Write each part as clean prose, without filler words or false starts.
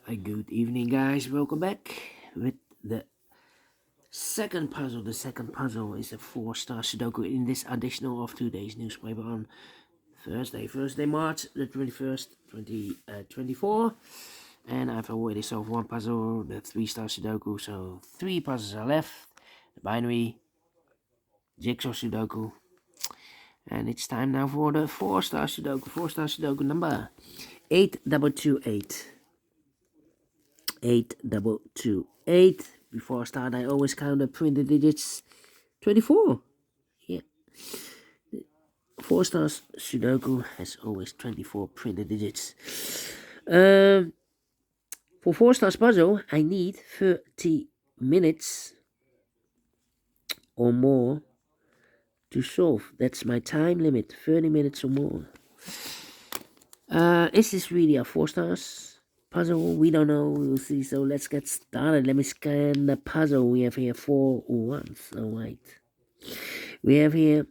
Good evening, guys. Welcome back with the second puzzle. The second puzzle is a four-star Sudoku in this additional of today's newspaper on Thursday, March the 21st, 2024. And I've already solved one puzzle, the three-star Sudoku, so three puzzles are left. The binary, jigsaw Sudoku. And it's time now for the four-star Sudoku. Four-star Sudoku number 8228. 8228. Before I start, I always count the printed digits. 24. Yeah. Four Stars Sudoku has always 24 printed digits. For Four Stars puzzle, I need 30 minutes or more to solve. That's my time limit, 30 minutes or more. Is this really a Four Stars puzzle? We don't know. We'll see. So let's get started. Let me scan the puzzle. We have here 4 ones. Alright. We have here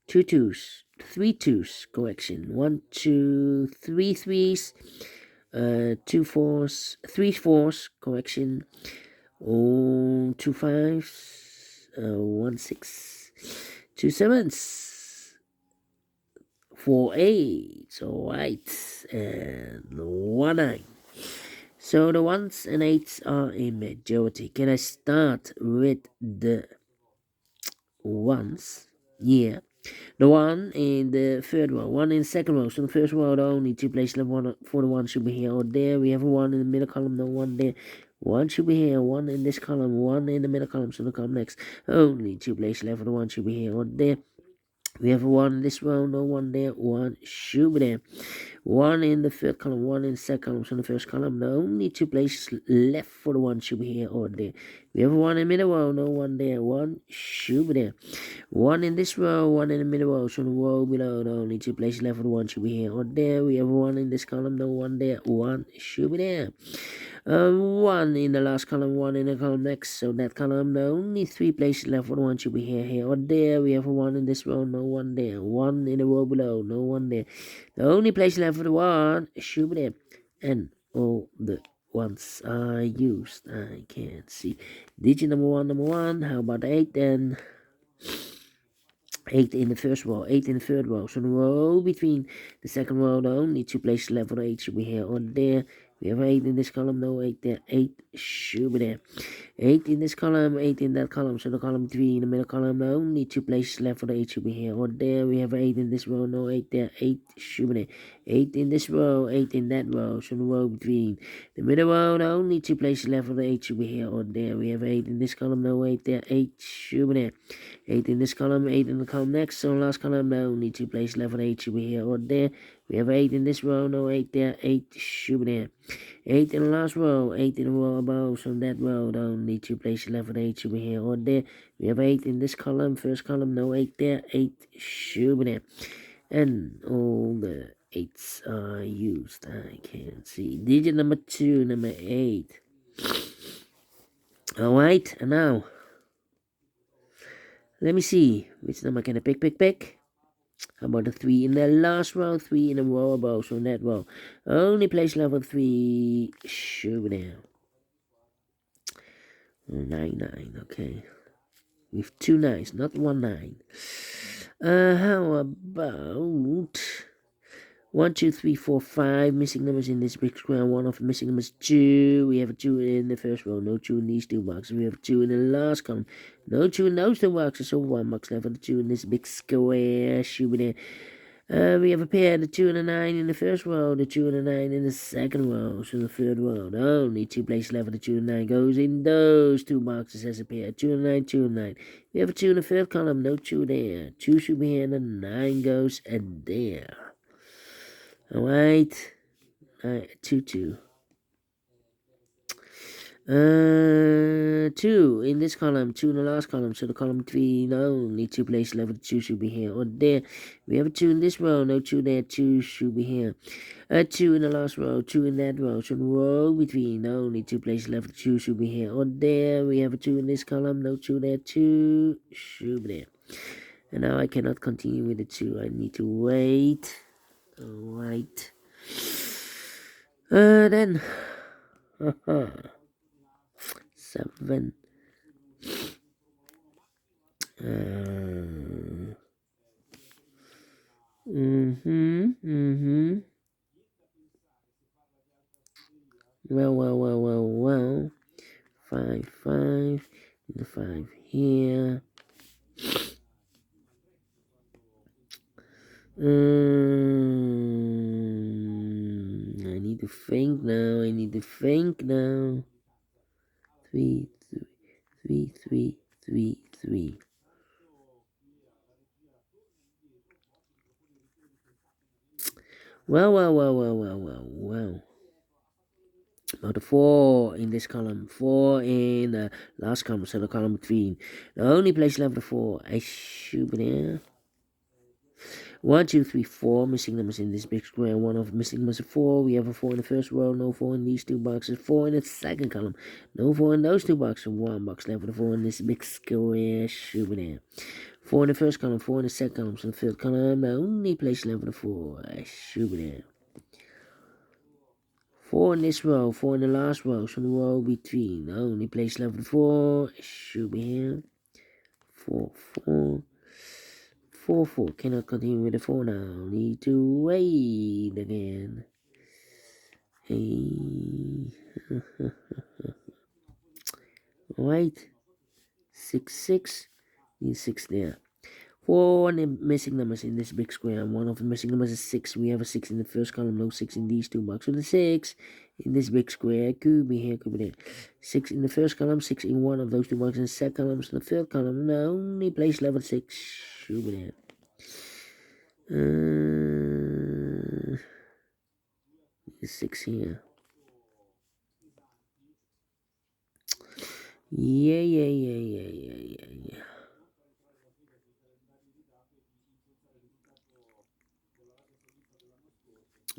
2 twos, 3 twos, correction. 1, 2, 3 threes, 2 fours, 3 fours, correction. 2 fives, 1 6, 2 sevens, 4 eights, alright, and 1 9. So the ones and eights are a majority. Can I start with the ones? Yeah. The one in the third row, one in the second row. So the first row, the only two places left. One for the one should be here or there. We have a one in the middle column, no one there. One should be here, one in this column, one in the middle column. So the column next. Only two places left. For the one should be here or there. We have a one in this row, no one there. One should be there. One in the third column, one in the second column. So in the first column, the only two places left for the one should be here or there. We have one in the middle row, no one there. One should be there. One in this row, one in the middle row. So the row below, the only two places left for the one should be here or there. We have one in this column, no one there. One should be there. One in the last column, one in the column next. So that column, the only three places left for the one should be here or there. We have one in this row, no one there. One in the row below, no one there. The only place left for the one should be there. And all the ones are used. I can't see. Digit number one. How about 8 then? 8 in the first row, 8 in the third row. So the row between the second row, the only two places left for the 8 should be here or there. We have 8 in this column, no 8 there. 8 should be there. 8 in this column, 8 in that column. So the column 3 in the middle column, the only two places left for the 8 should be here or there. We have 8 in this row, no 8 there. 8 should be there. 8 in this row, 8 in that row. So the row between the middle row, the only two places left for the 8 should be here or there. We have 8 in this column, no 8 there. 8 should be there. 8 in this column, 8 in the column next. So last column, the only two places left for the 8 should be here or there. We have 8 in this row, no 8 there. 8 should be there. 8 in the last row, 8 in the row above. So that row, the only two places left for the 8 should be here or there. We have 8 in this column, first column, no 8 there. 8 should be there. And all the 8s are used. I can't see. Digit number 2, number 8. Alright, and now let me see. Which number can I pick? How about the 3 in the last row? 3 in the row above, so in that row. Only place level 3 should be there. 9, okay. With 2 9s, not 1 9. How about 1, 2, 3, 4, 5 missing numbers in this big square. One of the missing numbers 2. We have a 2 in the first row, no 2 in these two boxes. We have a 2 in the last column, no 2 in those two boxes. So 1 box left for the 2 in this big square. Should be there. We have a pair, the 2 and the 9 in the first row, the 2 and the 9 in the second row. So the third row, the only two places left for the 2 and 9 goes in those two boxes as a pair. 2 and 9, 2 and 9. We have a 2 in the third column, no 2 there. 2 should be here, and the 9 goes and there. Alright, 2, 2. 2 in this column, 2 in the last column, so the column 3, no, only two places left, 2 should be here or there. We have a 2 in this row, no 2 there, 2 should be here. 2 in the last row, 2 in that row, so the row between, no, only two places left, 2 should be here or there. We have a 2 in this column, no 2 there, 2 should be there. And now I cannot continue with the 2, I need to wait. Alright. Then 7. Well. 5, 5. The 5 here. I need to think now. 3, 3, 3, 3, 3. Well. Now the 4 in this column, 4 in the last column, so the column between. The only place left the 4. I should be there. 1, 2, 3, 4 missing numbers in this big square. One of missing numbers is 4. We have a 4 in the first row, no 4 in these two boxes. 4 in the second column, no 4 in those two boxes. 1 box left with a 4 in this big square. Should be there. 4 in the first column, 4 in the second column, so the third column. The only place left with a 4. I should be there. 4 in this row, 4 in the last row, so the row between. The only place left with 4 should be here. 4, 4. 4, 4. Cannot continue with the 4 now. Need to wait again. Hey. Right. 6, 6. Need 6 there. 4 missing numbers in this big square. One of the missing numbers is 6. We have a 6 in the first column, no 6 in these two boxes. So the 6 in this big square could be here, could be there. 6 in the first column, 6 in one of those two boxes. In the second column, so the third column, the only place level 6 should be there. There's 6 here. Yeah.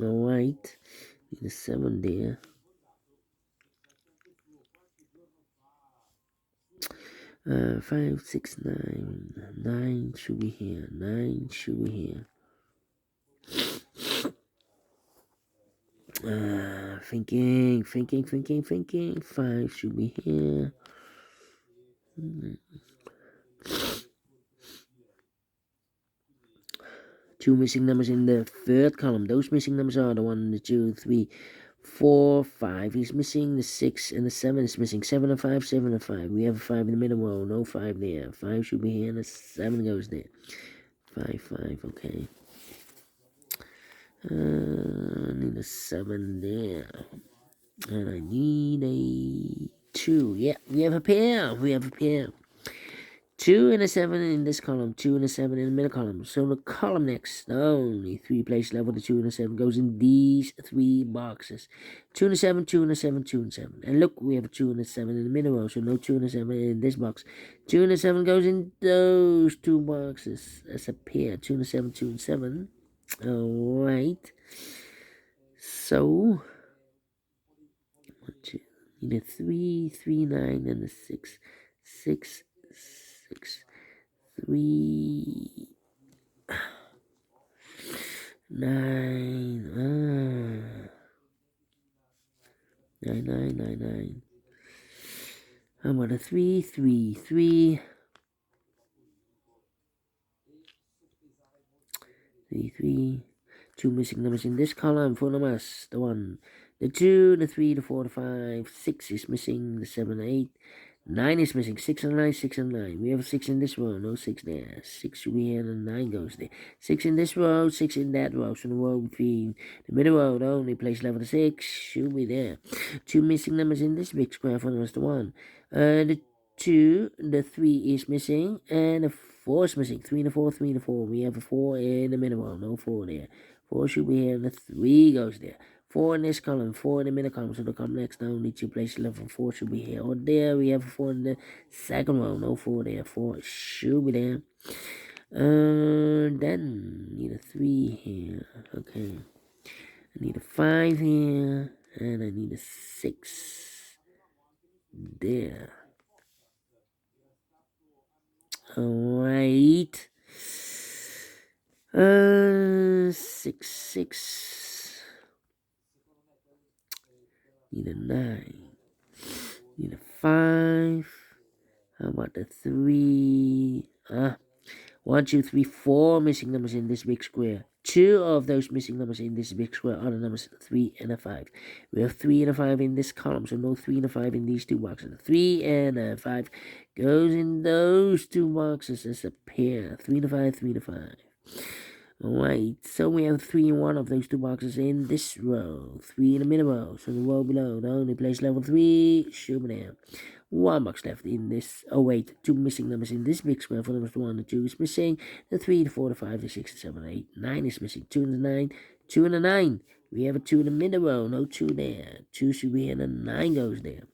Alright. Need a 7 there. 5, 6, 9. 9 should be here. 9 should be here. Thinking. 5 should be here. 2 missing numbers in the third column. Those missing numbers are the 1, the 2, 3, 4, 5 is missing. The 6 and the 7 is missing. 7 and 5, 7 and 5. We have a 5 in the middle row. No 5 there. 5 should be here and the 7 goes there. 5, 5, okay. I need a 7 there. And I need a 2. Yeah, we have a pair. 2 and a 7 in this column, 2 and a 7 in the middle column. So the column next, the only 3 place level, the 2 and a 7 goes in these 3 boxes. 2 and a 7, 2 and a 7, 2 and 7. And look, we have a 2 and a 7 in the middle row, so no 2 and a 7 in this box. 2 and a 7 goes in those 2 boxes as a pair. 2 and a 7, 2 and 7. Alright. So, need a 3, 3, 9, and a 6. 6, 3, 9, 9. I'm on a 3, 3, 3. 3, 3. 2 missing numbers in this column. 4 numbers. The 1, the 2, the 3, the 4, the 5. 6 is missing. The 7, 8. 9 is missing. 6 and 9, 6 and 9. We have a 6 in this row, no 6 there. 6 should be here and 9 goes there. 6 in this row, 6 in that row. So the row between the middle row, the only place level 6 should be there. 2 missing numbers in this big square for us, the 1. The 2, the 3 is missing, and the 4 is missing. 3 and the 4, 3 and the 4. We have a 4 in the middle row, no 4 there. 4 should be here and the 3 goes there. 4 in this column, 4 in the middle column, so the column next, the only 2 places left for 4 should be here or there. We have a 4 in the second row, no 4 there. 4 should be there. Then need a 3 here. Okay. I need a 5 here, and I need a 6 there. Alright. 6, 6. Need a 9. Need a 5. How about the 3? 1, 2, 3, 4 missing numbers in this big square. 2 of those missing numbers in this big square are the numbers 3 and a 5. We have 3 and a 5 in this column, so no 3 and a 5 in these two boxes. 3 and a 5 goes in those two boxes as a pair. 3 and a 5, 3 and a 5. Alright, so we have 3 and 1 of those two boxes in this row. 3 in the middle row, so the row below. The only place level 3 should be there. 1 box left in this. Oh wait, 2 missing numbers in this big square. For numbers 1 and 2 is missing. The 3, the 4, the 5, the 6, the 7, 8, 9 is missing. 2 and the 9, 2 and the 9. We have a 2 in the middle row, no 2 there. 2 should be here, and the 9 goes there.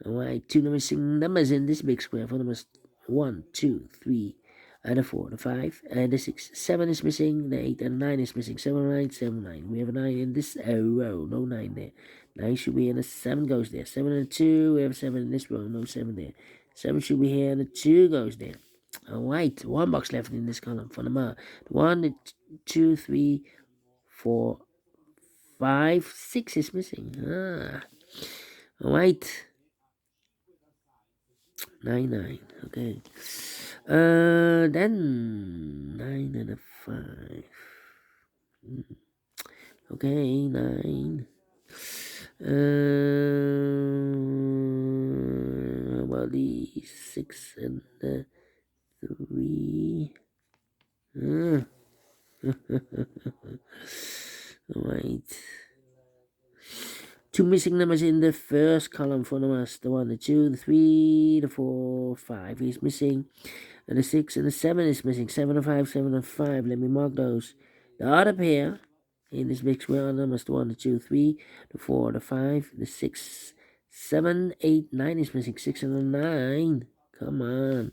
Alright, 2 missing numbers in this big square. For numbers 1, 2, 3, and the 4, the 5, and the 6. 7 is missing, the 8 and 9 is missing. 7, 9, 7, 9. We have a 9 in this row, no 9 there. 9 should be here, and the 7 goes there. 7 and 2, we have 7 in this row, no 7 there. 7 should be here, and the 2 goes there. Alright, 1 box left in this column for the mark. 1, 2, 3, 4, 5, 6 is missing. Alright. 9, 9, okay. Then 9 and a 5. Okay, 9. How about the 6 and the 3? Right. 2 missing numbers in the first column for numbers. The 1, the 2, the 3, the 4, 5 is missing. And the 6 and the 7 is missing. 7 and 5, 7 and 5. Let me mark those. The other pair in this big square are numbers. The 1, the 2, 3, the 4, the 5, the 6, 7, 8, 9 is missing. 6 and the 9. Come on.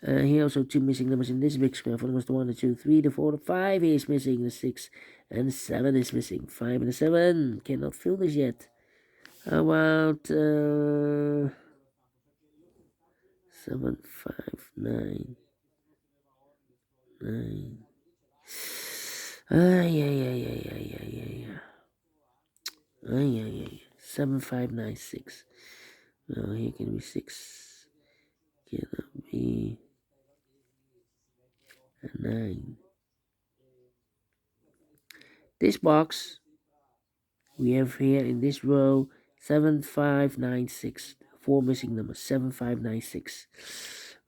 Here also 2 missing numbers in this big square. For numbers the 1, the 2, 3, the 4, the 5 is missing. The 6 and the 7 is missing. 5 and the 7. Cannot fill this yet. How about 7, 5, 9. 9. Yeah. 7, 5, 9, 6. No, here can be 6. Cannot be a 9. This box we have here in this row 7, 5, 9, 6. 4 missing numbers. 7, 5, 9, 6.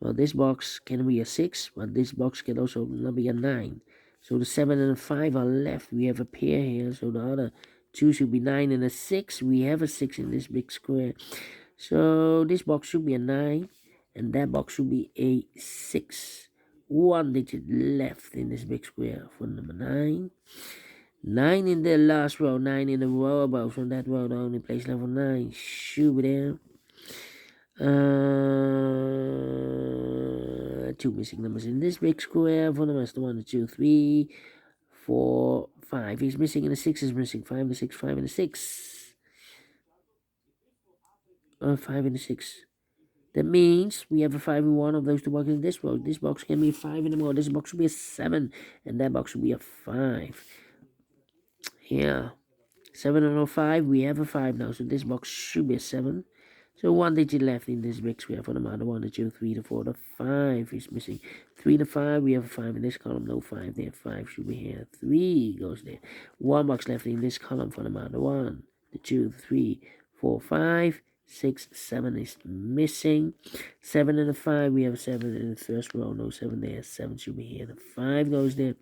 Well, this box can be a 6, but this box can also not be a 9. So the 7 and the 5 are left. We have a pair here, so the other 2 should be 9 and a 6. We have a 6 in this big square. So this box should be a 9, and that box should be a 6. 1 digit left in this big square for number 9. 9 in the last row, 9 in the row above. So that row, the only place level 9 should be there. 2 missing numbers in this big square. For the rest, 1, 2, 3, 4, 5 is missing, and the 6 is missing. 5 and the 6, 5 and the 6. 5 and the 6. That means we have a 5 in one of those two boxes in this row. This box can be a 5 in the row. This box should be a 7, and that box should be a 5. Yeah. 7 and a 5, we have a 5 now, so this box should be a 7. So 1 digit left in this big square for the amount of 1, 2, 3, 4, 5 is missing. 3 to 5, we have a 5 in this column, no 5 there. 5 should be here. 3 goes there. 1 box left in this column for the amount of 1, 2, 3, 4, 5. 6, 7 is missing. 7 and a 5, we have a 7 in the first row, no 7 there. 7 should be here. The 5 goes there.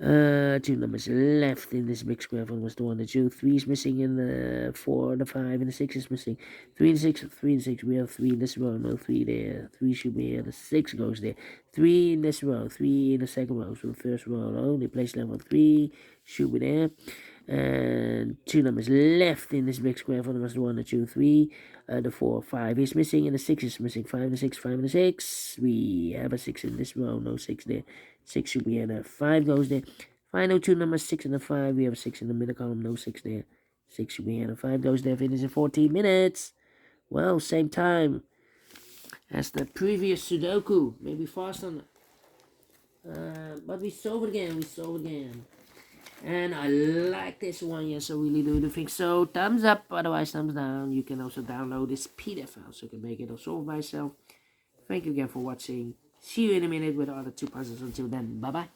2 numbers left in this big square. One was the 1, the 2, 3 is missing, and the 4, the 5, and the 6 is missing. 3 and 6, 3 and 6. We have 3 in this row, no 3 there. 3 should be here. The 6 goes there. 3 in this row, 3 in the second row. So the first row, the only place level 3 should be there. And 2 numbers left in this big square. One was the 1, the 2, 3. The 4, 5 is missing, and the 6 is missing. 5 and the 6, 5 and the 6. We have a 6 in this row, no 6 there. 6 should be here. The 5 goes there. Final 2 numbers 6 and the 5. We have a 6 in the middle column, no 6 there. 6 should be here. The 5 goes there. Finish in 14 minutes. Well, same time as the previous Sudoku. Maybe faster. But we solve it again. And I like this one, yes, I really do think so. Thumbs up, otherwise thumbs down. You can also download this PDF file so you can make it also by yourself. Thank you again for watching. See you in a minute with the other two puzzles. Until then, bye bye.